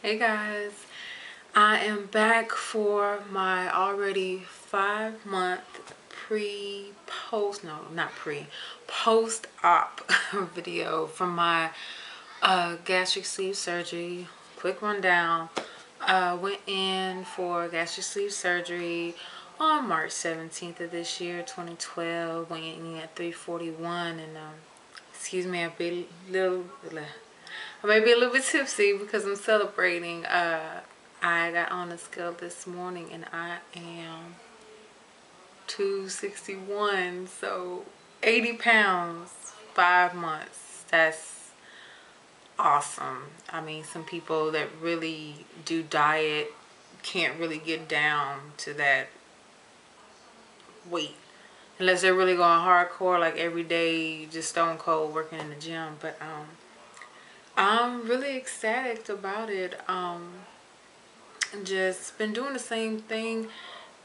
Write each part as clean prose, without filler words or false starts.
Hey guys, I am back for my already 5-month post-op video from my gastric sleeve surgery. Quick rundown. Went in for gastric sleeve surgery on March 17th of this year, 2012. Went in at 3:41 and excuse me, I may be a little bit tipsy because I'm celebrating. I got on the scale this morning and I am 261, so 80 pounds, 5 months. That's awesome. I mean, some people that really do diet can't really get down to that weight unless they're really going hardcore, like every day, just stone cold working in the gym. But I'm really ecstatic about it. Just been doing the same thing.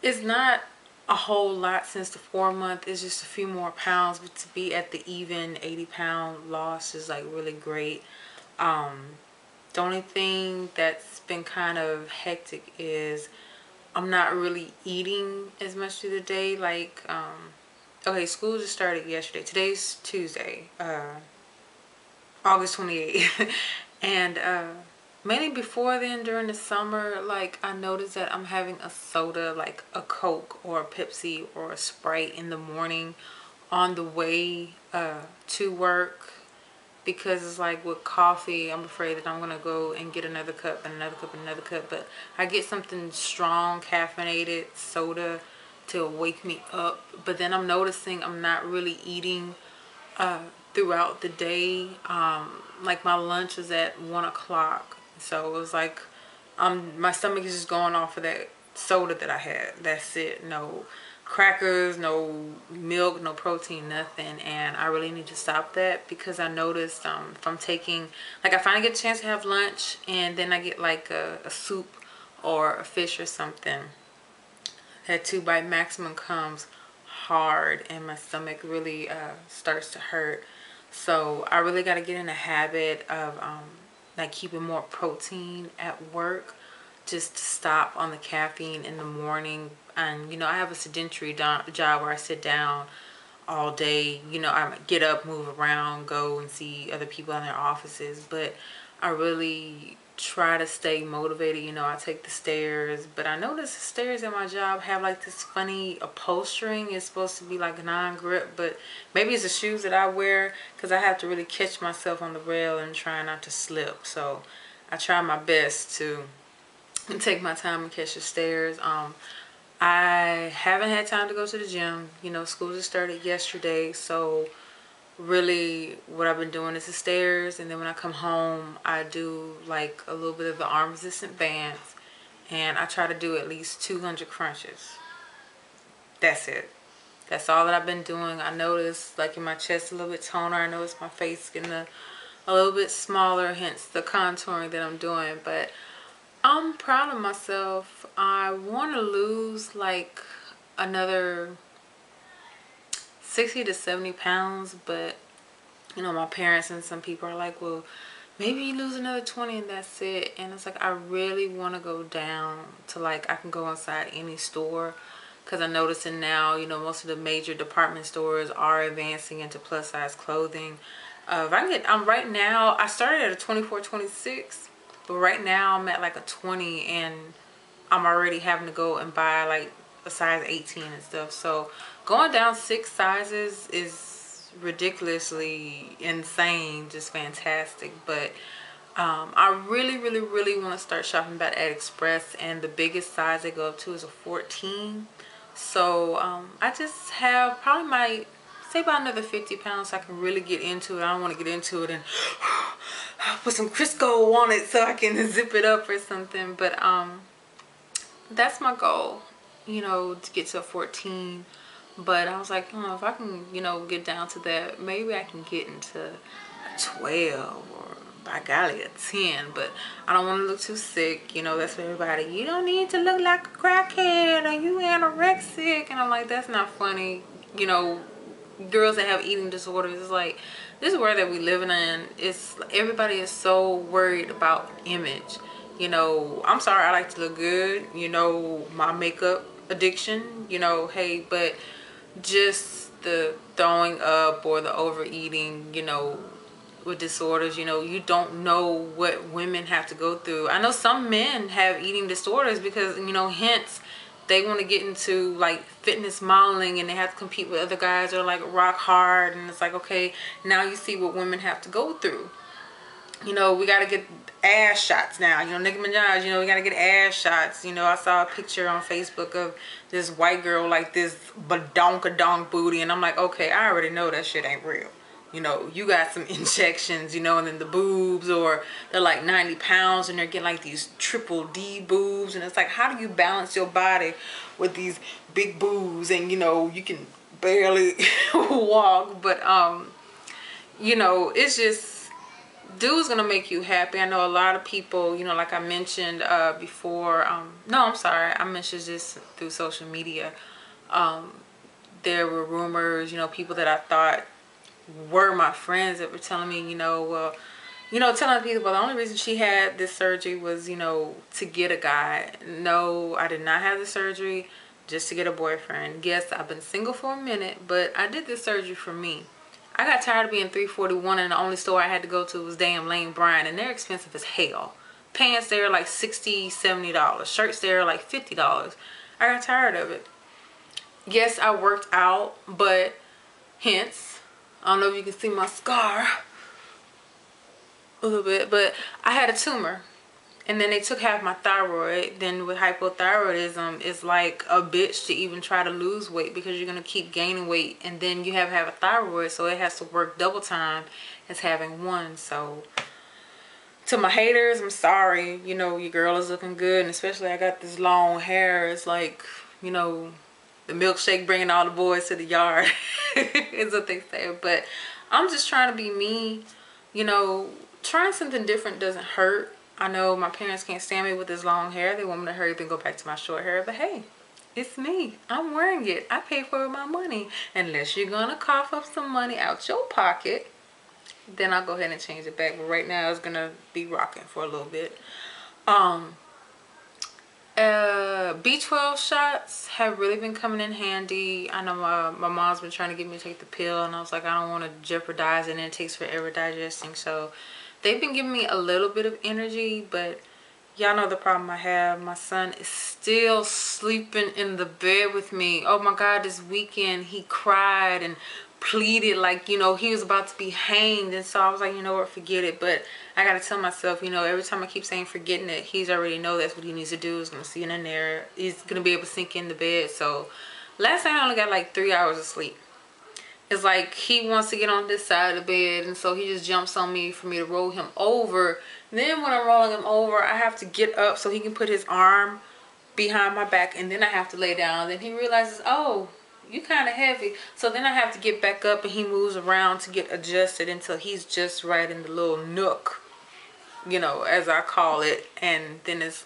It's not a whole lot since the 4-month. It's just a few more pounds, but to be at the even 80-pound loss is like really great. The only thing that's been kind of hectic is I'm not really eating as much through the day. Like okay, school just started yesterday. Today's Tuesday, August 28th. And mainly before then, during the summer, like I noticed that I'm having a soda, like a Coke or a Pepsi or a Sprite in the morning on the way to work, because it's like with coffee, I'm afraid that I'm gonna go and get another cup and another cup and another cup. But I get something strong, caffeinated soda to wake me up. But then I'm noticing I'm not really eating throughout the day. Like my lunch is at 1 o'clock, so it was like my stomach is just going off of that soda that I had. That's it. No crackers, no milk, no protein, nothing. And I really need to stop that, because I noticed if I'm taking, like, I finally get a chance to have lunch and then I get like a soup or a fish or something, that 2-bite maximum comes hard and my stomach really starts to hurt. So I really got to get in a habit of like keeping more protein at work, just to stop on the caffeine in the morning. And you know, I have a sedentary job where I sit down all day. You know, I get up, move around, go and see other people in their offices, but I really try to stay motivated. You know, I take the stairs, but I notice the stairs at my job have like this funny upholstering. It's supposed to be like non-grip, but maybe it's the shoes that I wear, because I have to really catch myself on the rail and try not to slip. So I try my best to take my time and catch the stairs. I haven't had time to go to the gym. You know, school just started yesterday, so really what I've been doing is the stairs, and then when I come home I do like a little bit of the arm resistant bands, and I try to do at least 200 crunches. That's it. That's all that I've been doing. I noticed like in my chest a little bit toner. I noticed my face getting a little bit smaller, hence the contouring that I'm doing. But I'm proud of myself. I want to lose like another 60 to 70 pounds, but you know, my parents and some people are like, well, maybe you lose another 20 and that's it. And it's like, I really want to go down to like, I can go inside any store, because I'm noticing now, you know, most of the major department stores are advancing into plus size clothing. If I can get, right now, I started at a 24, 26, but right now I'm at like a 20, and I'm already having to go and buy like a size 18 and stuff. So going down 6 sizes is ridiculously insane, just fantastic. But I really want to start shopping back at Express, and the biggest size they go up to is a 14. So I just have probably my, say about another 50 pounds so I can really get into it. I don't want to get into it and put some Crisco on it so I can zip it up or something. But that's my goal, you know, to get to a 14. But I was like, oh, if I can, you know, get down to that, maybe I can get into a 12 or by golly a 10. But I don't want to look too sick. You know, that's for everybody. You don't need to look like a crackhead or you anorexic. And I'm like, that's not funny. You know, girls that have eating disorders, it's like, this world that we living in, it's everybody is so worried about image. You know, I'm sorry, I like to look good. You know, my makeup addiction, you know, hey, but just the throwing up or the overeating, you know, with disorders, you know, you don't know what women have to go through. I know some men have eating disorders because, you know, hence they want to get into like fitness modeling and they have to compete with other guys that are like rock hard, and it's like, okay, now you see what women have to go through. You know, we got to get ass shots now. You know, Nicki Minaj, you know, we got to get ass shots. You know, I saw a picture on Facebook of this white girl, like this badonkadonk booty. And I'm like, okay, I already know that shit ain't real. You know, you got some injections, you know, and then the boobs, or they're like 90 pounds and they're getting like these triple D boobs. And it's like, how do you balance your body with these big boobs? And, you know, you can barely walk. But, you know, it's just, dude's gonna make you happy. I know a lot of people, you know, like I mentioned before, no, I'm sorry, I mentioned this through social media. There were rumors, you know, people that I thought were my friends that were telling me, you know, well, you know, telling people, well, the only reason she had this surgery was, you know, to get a guy. No, I did not have the surgery just to get a boyfriend. Yes, I've been single for a minute, but I did this surgery for me. I got tired of being 341 and the only store I had to go to was damn Lane Bryant, and they're expensive as hell. Pants there are like $60, $70. Shirts there are like $50. I got tired of it. Yes, I worked out, but hence, I don't know if you can see my scar a little bit, but I had a tumor. And then they took half my thyroid. Then with hypothyroidism, it's like a bitch to even try to lose weight because you're going to keep gaining weight. And then you have a thyroid, so it has to work double time as having one. So to my haters, I'm sorry. You know, your girl is looking good. And especially I got this long hair. It's like, you know, the milkshake bringing all the boys to the yard is what they say. But I'm just trying to be me. You know, trying something different doesn't hurt. I know my parents can't stand me with this long hair. They want me to hurry up and go back to my short hair. But hey, it's me. I'm wearing it. I pay for it with my money. Unless you're going to cough up some money out your pocket, then I'll go ahead and change it back. But right now, it's going to be rocking for a little bit. B12 shots have really been coming in handy. I know my mom's been trying to get me to take the pill. And I was like, I don't want to jeopardize it. And it takes forever digesting. So they've been giving me a little bit of energy, but y'all know the problem I have. My son is still sleeping in the bed with me. Oh my God, this weekend he cried and pleaded like, you know, he was about to be hanged. And so I was like, you know what, forget it. But I got to tell myself, you know, every time I keep saying forgetting it, he's already know that's what he needs to do. He's going to see it in there. He's going to be able to sink in the bed. So last night I only got like 3 hours of sleep. It's like he wants to get on this side of the bed, and so he just jumps on me for me to roll him over. Then when I'm rolling him over, I have to get up so he can put his arm behind my back, and then I have to lay down. Then he realizes, oh, you kind of heavy. So then I have to get back up, and he moves around to get adjusted until he's just right in the little nook, you know, as I call it. And then it's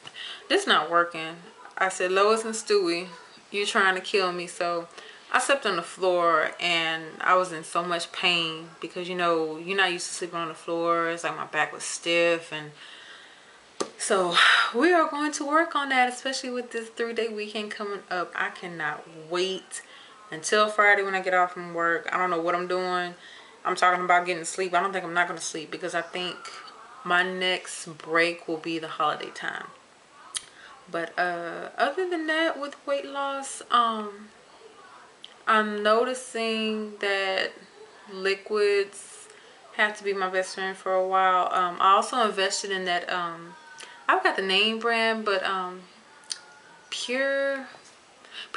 this not working. I said, Lois and Stewie, you're trying to kill me. So I slept on the floor and I was in so much pain because, you know, you're not used to sleeping on the floor. It's like my back was stiff. And so we are going to work on that, especially with this 3-day weekend coming up. I cannot wait until Friday when I get off from work. I don't know what I'm doing. I'm talking about getting sleep. I don't think I'm not going to sleep because I think my next break will be the holiday time. But other than that, with weight loss, I'm noticing that liquids have to be my best friend for a while. I also invested in that, I've got the name brand, but Pure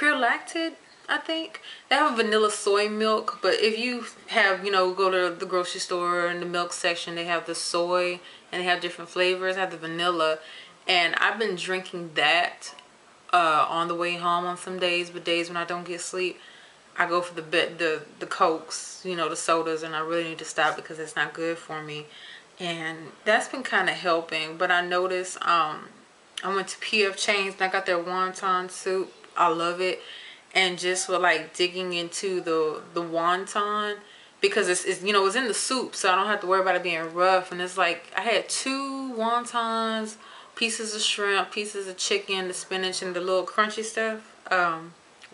Lacted, I think. They have vanilla soy milk, but if you have, you know, go to the grocery store in the milk section, they have the soy and they have different flavors. I have the vanilla, and I've been drinking that on the way home on some days, but days when I don't get sleep, I go for the Cokes, you know, the sodas, and I really need to stop because it's not good for me. And that's been kind of helping. But I noticed I went to PF Chang's and I got their wonton soup. I love it. And just with like digging into the wonton, because it's you know, it's in the soup, so I don't have to worry about it being rough. And it's like I had 2 wontons pieces of shrimp, pieces of chicken, the spinach, and the little crunchy stuff.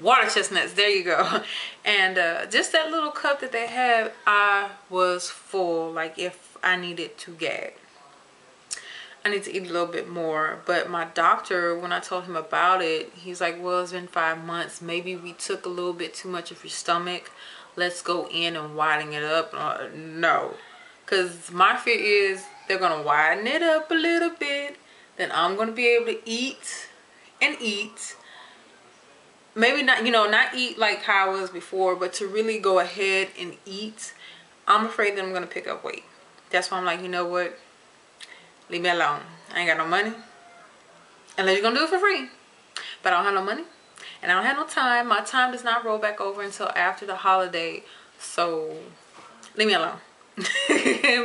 Water chestnuts, there you go. And just that little cup that they had, I was full. Like, if I needed to gag, I need to eat a little bit more. But my doctor, when I told him about it, he's like, well, it's been 5 months. Maybe we took a little bit too much of your stomach. Let's go in and widen it up. No, because my fear is they're going to widen it up a little bit. Then I'm going to be able to eat and eat. Maybe not, you know, not eat like how I was before, but to really go ahead and eat. I'm afraid that I'm going to pick up weight. That's why I'm like, you know what? Leave me alone. I ain't got no money. Unless you're going to do it for free. But I don't have no money. And I don't have no time. My time does not roll back over until after the holiday. So, leave me alone.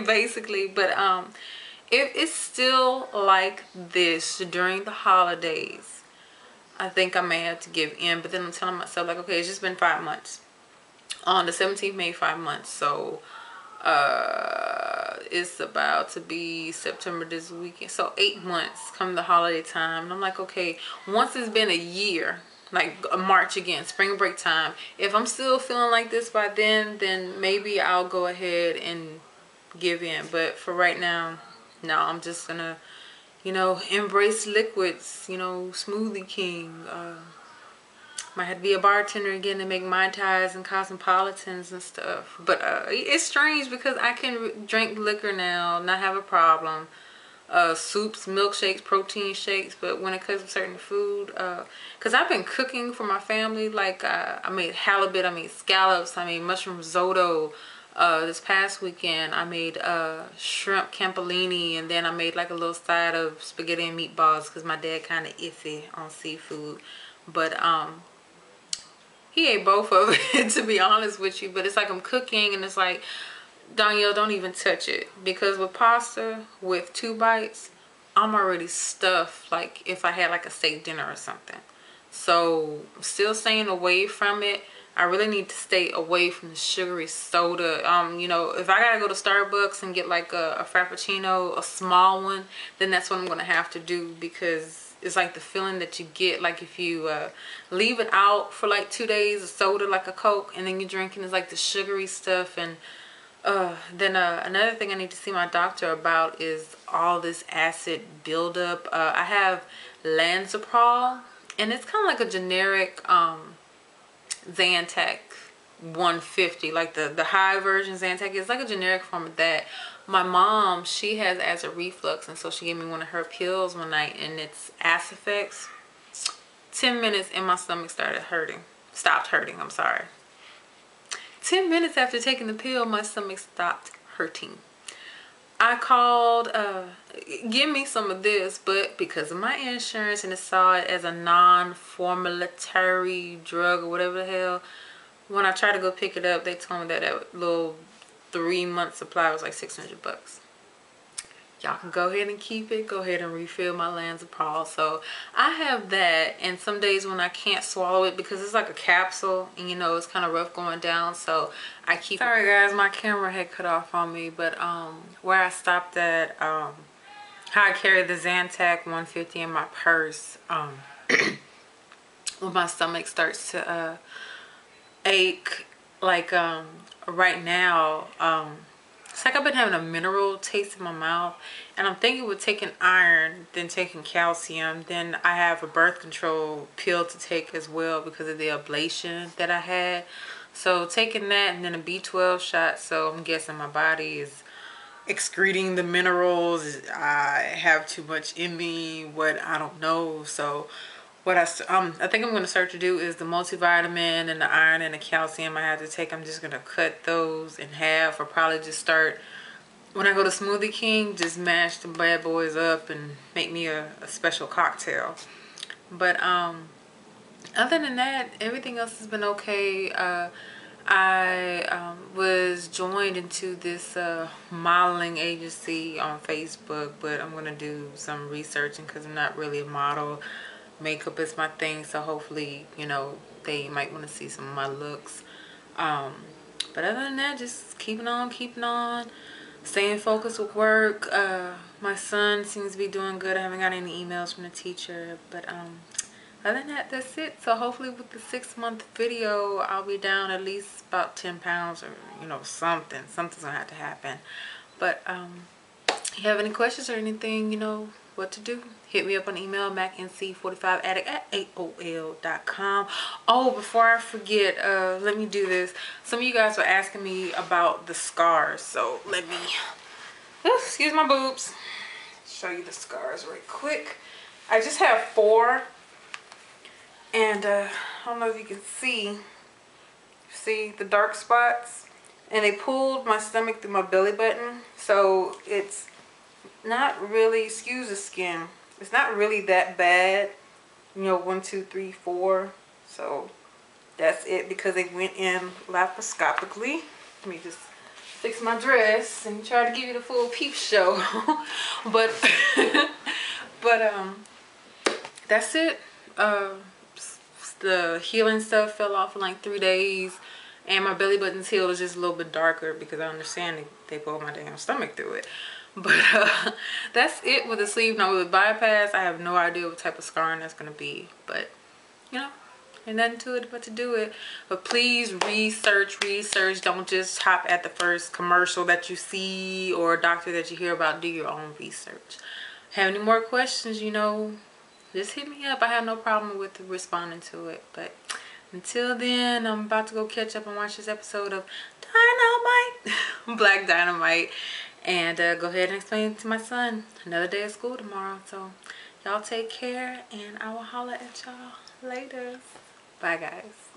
Basically. But, if it's still like this during the holidays, I think I may have to give in. But then I'm telling myself, like, okay, it's just been 5 months. On the 17th made 5 months. So, it's about to be September this weekend. So 8 months come the holiday time. And I'm like, okay, once it's been a year, like March again, spring break time, if I'm still feeling like this by then maybe I'll go ahead and give in. But for right now, no, I'm just gonna, you know, embrace liquids, you know, Smoothie King. Might have to be a bartender again and make Mai Tais and Cosmopolitans and stuff. But it's strange because I can drink liquor now, not have a problem. Soups, milkshakes, protein shakes. But when it comes to certain food, because I've been cooking for my family. Like I made halibut, I made scallops, I made mushroom risotto. This past weekend I made shrimp campellini, and then I made like a little side of spaghetti and meatballs because my dad kind of iffy on seafood. But he ate both of it, to be honest with you. But it's like I'm cooking and it's like, Donnielle, don't even touch it. Because with pasta, with 2 bites, I'm already stuffed like if I had like a steak dinner or something. So I'm still staying away from it. I really need to stay away from the sugary soda. You know, if I gotta go to Starbucks and get like a Frappuccino, a small one, then that's what I'm gonna have to do, because it's like the feeling that you get like if you leave it out for like 2 days, a soda like a Coke, and then you're drinking is like the sugary stuff. And then another thing I need to see my doctor about is all this acid buildup. I have Lanzaprol, and it's kind of like a generic Zantac 150, like the high version Zantac. It's like a generic form of that. My mom, she has acid reflux, and so she gave me one of her pills one night, and it's Acifex. 10 minutes and my stomach stopped hurting, I'm sorry. 10 minutes after taking the pill, my stomach stopped hurting. I called, give me some of this, but because of my insurance and it saw it as a non-formulary drug or whatever the hell, when I tried to go pick it up, they told me that that little 3-month supply was like 600 bucks. Y'all can go ahead and keep it. Go ahead and refill my Lanzaprol. So I have that, and some days when I can't swallow it because it's like a capsule, and you know it's kind of rough going down, so I keep. Sorry guys, my camera had cut off on me, but where I stopped at, how I carry the Zantac 150 in my purse. When my stomach starts to ache, like right now, it's like I've been having a mineral taste in my mouth, and I'm thinking with taking iron, then taking calcium, then I have a birth control pill to take as well because of the ablation that I had. So taking that and then a B12 shot, so I'm guessing my body is excreting the minerals. I have too much in me, what I don't know. So what I think I'm going to start to do is the multivitamin and the iron and the calcium I have to take. I'm just going to cut those in half, or probably just start, when I go to Smoothie King, just mash the bad boys up and make me a special cocktail. But other than that, everything else has been okay. I was joined into this modeling agency on Facebook, but I'm going to do some researching because I'm not really a model. Makeup is my thing, so hopefully, you know, they might want to see some of my looks. But other than that, just keeping on. staying focused with work. My son seems to be doing good. I haven't got any emails from the teacher, but other than that, that's it. So hopefully with the 6-month video, I'll be down at least about 10 pounds, or something's gonna have to happen. But if you have any questions or anything, you know what to do. Hit me up on email, macnc45addict@aol.com. Oh, before I forget, let me do this. Some of you guys were asking me about the scars, so let me, excuse my boobs, show you the scars right quick. I just have 4, and I don't know if you can see the dark spots, and they pulled my stomach through my belly button, so it's not really, excuse the skin, it's not really that bad, you know. 1 2 3 4, so that's it, because they went in laparoscopically. Let me just fix my dress and try to give you the full peep show. but that's it. The healing stuff fell off in like 3 days, and my belly button's healed is just a little bit darker because I understand they pulled my damn stomach through it. But that's it with the sleeve. Now with the bypass, I have no idea what type of scarring that's going to be, but you know, ain't nothing to it but to do it. But please research. Don't just hop at the first commercial that you see or a doctor that you hear about. Do your own research. Have any more questions, you know, just hit me up. I have no problem with responding to it. But until then, I'm about to go catch up and watch this episode of Dynamite, Black Dynamite, and go ahead and explain it to my son. Another day of school tomorrow. So y'all take care, and I will holler at y'all later. Bye, guys.